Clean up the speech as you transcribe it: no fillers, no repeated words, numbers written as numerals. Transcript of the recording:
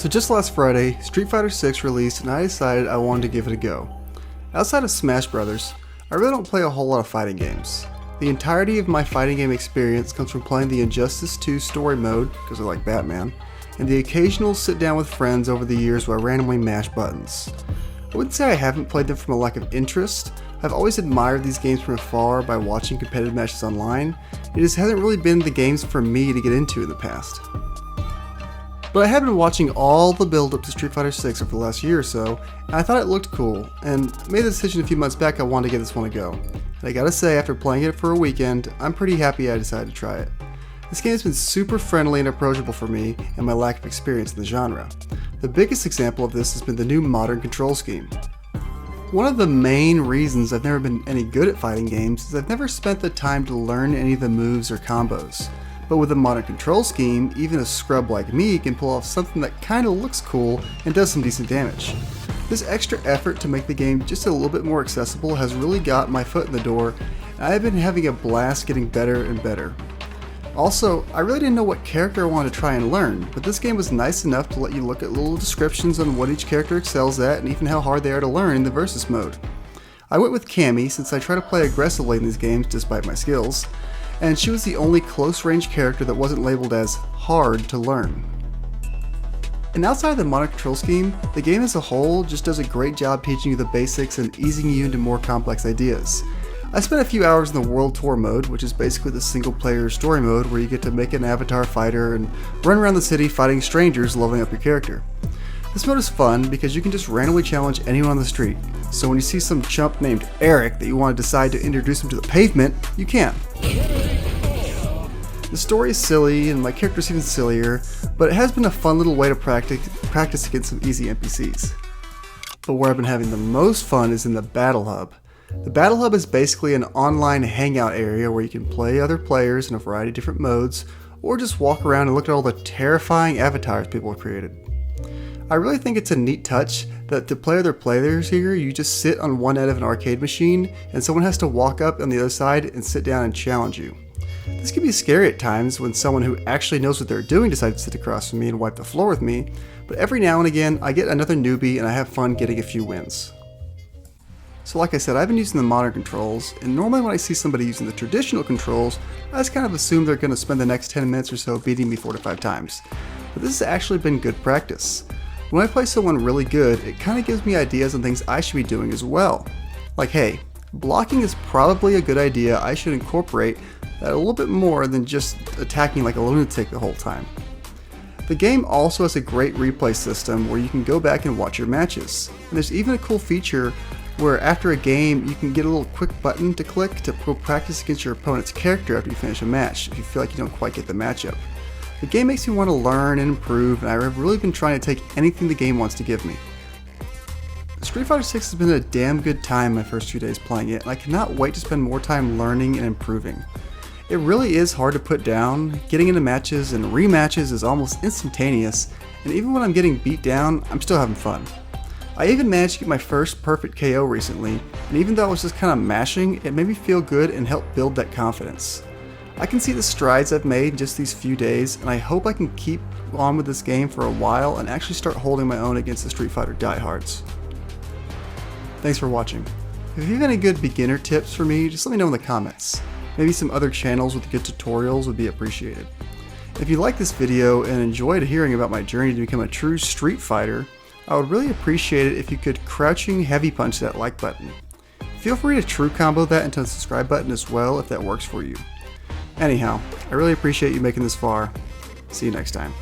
So just last Friday, Street Fighter 6 released and I decided I wanted to give it a go. Outside of Smash Brothers, I really don't play a whole lot of fighting games. The entirety of my fighting game experience comes from playing the Injustice 2 story mode, because I like Batman, and the occasional sit down with friends over the years where I randomly mash buttons. I wouldn't say I haven't played them from a lack of interest. I've always admired these games from afar by watching competitive matches online. It just hasn't really been the games for me to get into in the past. But I have been watching all the build up to Street Fighter 6 over the last year or so, and I thought it looked cool, and made the decision a few months back I wanted to give this one a go. And I gotta say, after playing it for a weekend, I'm pretty happy I decided to try it. This game has been super friendly and approachable for me and my lack of experience in the genre. The biggest example of this has been the new modern control scheme. One of the main reasons I've never been any good at fighting games is I've never spent the time to learn any of the moves or combos. But with the modern control scheme, even a scrub like me can pull off something that kinda looks cool and does some decent damage. This extra effort to make the game just a little bit more accessible has really got my foot in the door, and I've been having a blast getting better and better. Also, I really didn't know what character I wanted to try and learn, but this game was nice enough to let you look at little descriptions on what each character excels at and even how hard they are to learn in the versus mode. I went with Cammy since I try to play aggressively in these games despite my skills, and she was the only close-range character that wasn't labeled as hard to learn. And outside of the modern control scheme, the game as a whole just does a great job teaching you the basics and easing you into more complex ideas. I spent a few hours in the World Tour mode, which is basically the single-player story mode where you get to make an avatar fighter and run around the city fighting strangers, leveling up your character. This mode is fun because you can just randomly challenge anyone on the street, so when you see some chump named Eric that you want to decide to introduce him to the pavement, you can. The story is silly and my character's even sillier, but it has been a fun little way to practice against some easy NPCs. But where I've been having the most fun is in the Battle Hub. The Battle Hub is basically an online hangout area where you can play other players in a variety of different modes, or just walk around and look at all the terrifying avatars people have created. I really think it's a neat touch that to play other players here, you just sit on one end of an arcade machine and someone has to walk up on the other side and sit down and challenge you. This can be scary at times when someone who actually knows what they're doing decides to sit across from me and wipe the floor with me, but every now and again I get another newbie and I have fun getting a few wins. So like I said, I've been using the modern controls, and normally when I see somebody using the traditional controls, I just kind of assume they're going to spend the next 10 minutes or so beating me 4 to 5 times. But this has actually been good practice. When I play someone really good, it kind of gives me ideas on things I should be doing as well. Like, hey, blocking is probably a good idea, I should incorporate that a little bit more than just attacking like a lunatic the whole time. The game also has a great replay system where you can go back and watch your matches. And there's even a cool feature where after a game you can get a little quick button to click to go practice against your opponent's character after you finish a match if you feel like you don't quite get the matchup. The game makes me want to learn and improve, and I've really been trying to take anything the game wants to give me. Street Fighter 6 has been a damn good time my first few days playing it, and I cannot wait to spend more time learning and improving. It really is hard to put down. Getting into matches and rematches is almost instantaneous, and even when I'm getting beat down, I'm still having fun. I even managed to get my first perfect KO recently, and even though I was just kind of mashing, it made me feel good and helped build that confidence. I can see the strides I've made in just these few days, and I hope I can keep on with this game for a while and actually start holding my own against the Street Fighter diehards. Thanks for watching. If you have any good beginner tips for me, just let me know in the comments. Maybe some other channels with good tutorials would be appreciated. If you like this video and enjoyed hearing about my journey to become a true Street Fighter, I would really appreciate it if you could crouching heavy punch that like button. Feel free to true combo that into the subscribe button as well if that works for you. Anyhow, I really appreciate you making this far. See you next time.